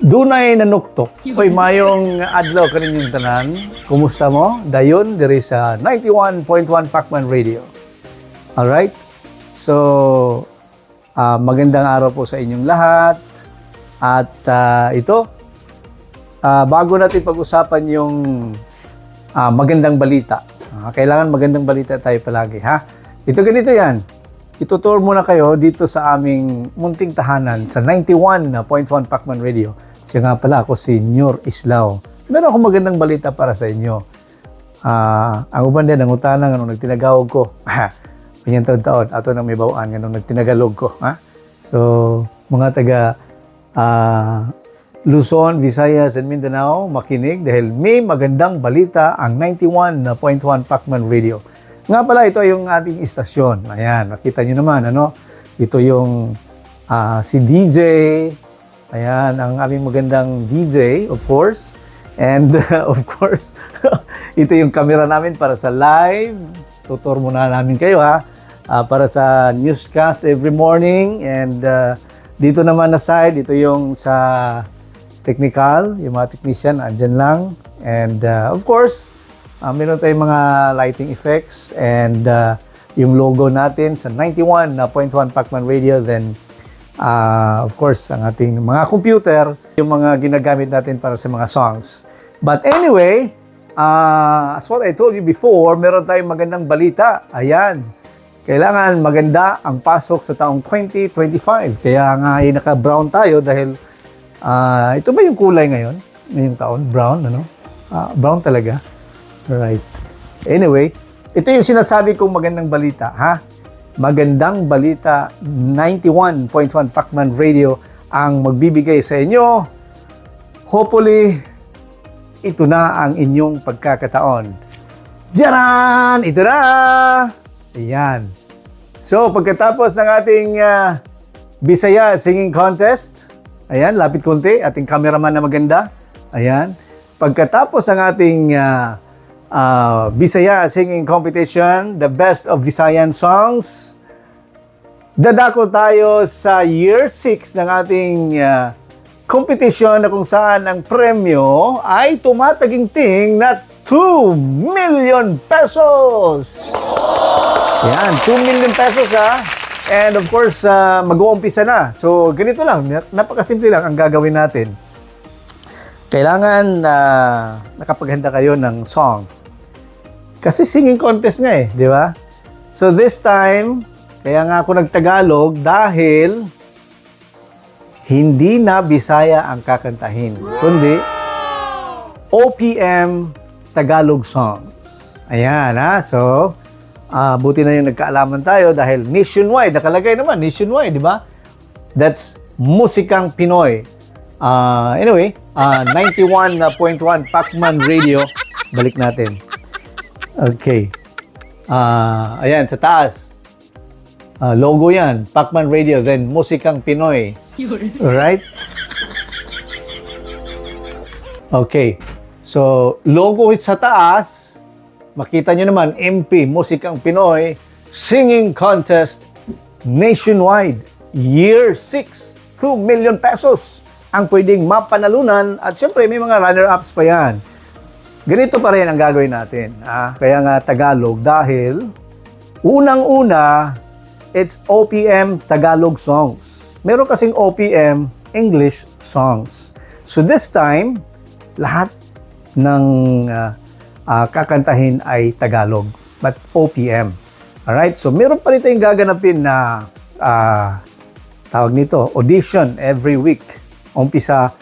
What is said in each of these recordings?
Dunay nanuktok. Hoy, mayong adlaw kaninyong tanan. Kumusta mo? Dayon diri sa 91.1 Pacman Radio. Alright? So, magandang araw po sa inyong lahat. At bago natin pag-usapan yung magandang balita. Kailangan magandang balita tayo palagi, ha? Ito ganito yan. Itutour muna kayo dito sa aming munting tahanan sa 91.1 Pacman Radio. Siya nga pala ako si Nyor Islao. Meron akong magandang balita para sa inyo. Ang uban din, ang utanang anong nagtinagawag ko. Panyang taon-taon, ato nang may bawaan anong nagtinagalog ko. Ha? So, mga taga Luzon, Visayas, and Mindanao, makinig dahil may magandang balita ang 91.1 Pacman Radio. Nga pala, ito ay yung ating istasyon. Ayan, nakita nyo naman, ano? Ito yung si DJ. Ayan, ang aming magandang DJ, of course. And, of course, ito yung camera namin para sa live. Tutor muna namin kayo, ha? Para sa newscast every morning. And, dito naman na side, ito yung sa technical, yung mga technician, andyan lang. And, of course, meron tayong mga lighting effects. And, yung logo natin sa 91.1 Pacman Radio, then, of course, ang ating mga computer, yung mga ginagamit natin para sa mga songs. But anyway, as what I told you before, meron tayong magandang balita. Ayan. Kailangan maganda ang pasok sa taong 2025. Kaya nga ay naka-brown tayo dahil ito ba yung kulay ngayon? Ngayong taon? Brown, ano? Brown talaga. Right. Anyway, ito yung sinasabi kong magandang balita, ha? Magandang balita, 91.1 Pacman Radio ang magbibigay sa inyo. Hopefully, ito na ang inyong pagkakataon. Diyaran! Ito na! Ayan. So, pagkatapos ng ating Bisaya Singing Contest, ayan, lapit konti, ating cameraman na maganda. Ayan. Pagkatapos ng ating Bisaya Singing Competition, the best of Visayan songs. Dadako tayo sa year 6 ng ating competition na kung saan ang premyo ay tumataginting na 2 million pesos! Yan, 2 million pesos ha. And of course, mag-uumpisa na. So, ganito lang, napakasimple lang ang gagawin natin. Kailangan nakapaghanda kayo ng song. Kasi singing contest nga eh, di ba? So this time, kaya nga ako nagtagalog dahil hindi na Bisaya ang kakantahin, kundi OPM Tagalog songs. Ayan ha, so buti na yung nagkaalaman tayo dahil nationwide, nakalagay naman, nationwide, di ba? That's Musikang Pinoy. Anyway, 91.1 Pacman Radio, balik natin. Okay. Ayan, sa taas. Logo yan. Pacman Radio, then Musikang Pinoy. Alright? Okay. So, logo sa taas, makita nyo naman, MP, Musikang Pinoy, Singing Contest Nationwide, Year 6, 2 million pesos ang pwedeng mapanalunan at syempre may mga runner-ups pa yan. Ganito pa rin ang gagawin natin. Kaya nga Tagalog dahil unang-una, it's OPM Tagalog songs. Meron kasing OPM English songs. So this time, lahat ng kakantahin ay Tagalog, but OPM. Alright? So meron pa rin tayong gaganapin na tawag nito, audition every week. Umpisa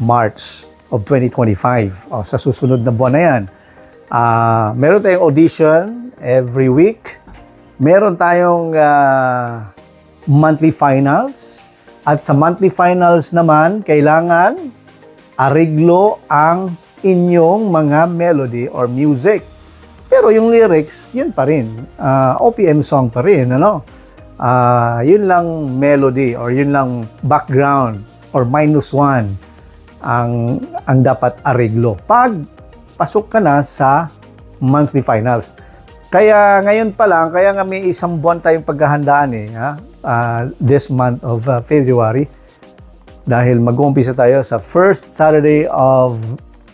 March of 2025. Sa susunod na buwan na yan. Meron tayong audition every week. Meron tayong monthly finals. At sa monthly finals naman, kailangan ariglo ang inyong mga melody or music. Pero yung lyrics, yun pa rin. OPM song pa rin, ano? Yun lang melody or yun lang background or -1 ang dapat ariglo. Pag pasok ka na sa monthly finals. Kaya ngayon pa lang, kaya nga may isang buwan tayong paghahandaan this month of February. Dahil mag-uumpisa tayo sa first Saturday of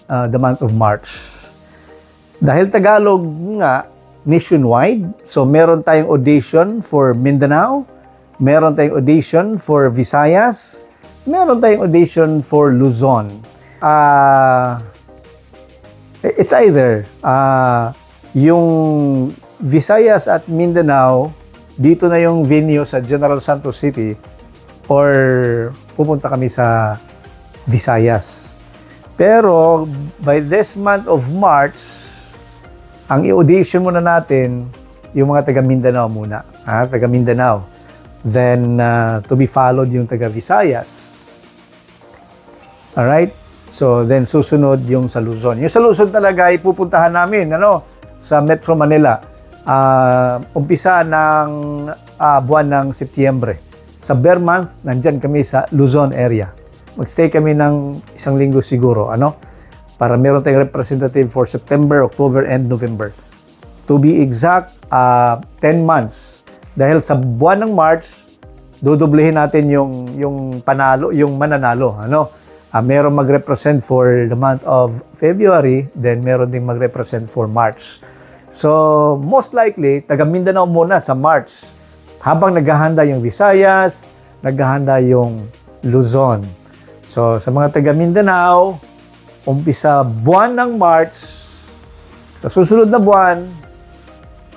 the month of March. Dahil Tagalog nga, nationwide, so meron tayong audition for Mindanao, meron tayong audition for Visayas, meron tayong audition for Luzon. It's either yung Visayas at Mindanao, dito na yung venue sa General Santos City, or pupunta kami sa Visayas. Pero by this month of March, ang i-audition muna natin yung mga taga Mindanao muna. Taga Mindanao. Then to be followed yung taga Visayas. Alright? So then susunod yung sa Luzon. Yung sa Luzon talaga ay pupuntahan namin sa Metro Manila. Umpisa ng buwan ng Setyembre. Sa Bear Month, nandyan kami sa Luzon area. Magstay kami ng isang linggo siguro, para meron tayong representative for September, October, and November. To be exact, 10 months. Dahil sa buwan ng March, dudublehin natin yung panalo, yung mananalo, meron mag-represent for the month of February, then meron ding mag-represent for March. So, most likely, taga Mindanao muna sa March. Habang naghahanda yung Visayas, naghahanda yung Luzon. So, sa mga taga Mindanao, umpisa buwan ng March, sa susunod na buwan,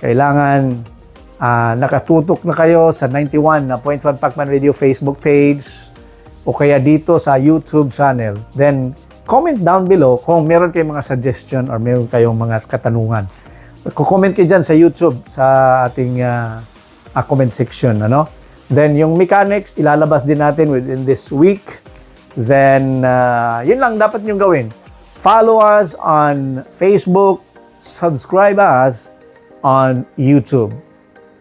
kailangan nakatutok na kayo sa 91.1 Pacman Radio Facebook page o kaya dito sa YouTube channel. Then, comment down below kung meron kayong mga suggestion or meron kayong mga katanungan. Comment kayo dyan sa YouTube, sa ating comment section. Then, yung mechanics, ilalabas din natin within this week. Then, yun lang dapat nyo gawin. Follow us on Facebook, subscribe us on YouTube.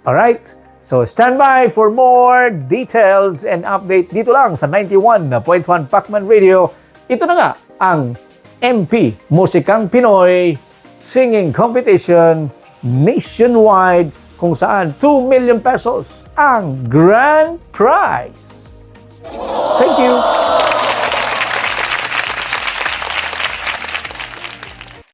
Alright? So, stand by for more details and update dito lang sa 91.1 Pacman Radio. Ito na nga ang MP Musikang Pinoy Singing Competition nationwide kung saan 2 million pesos ang grand prize. Thank you!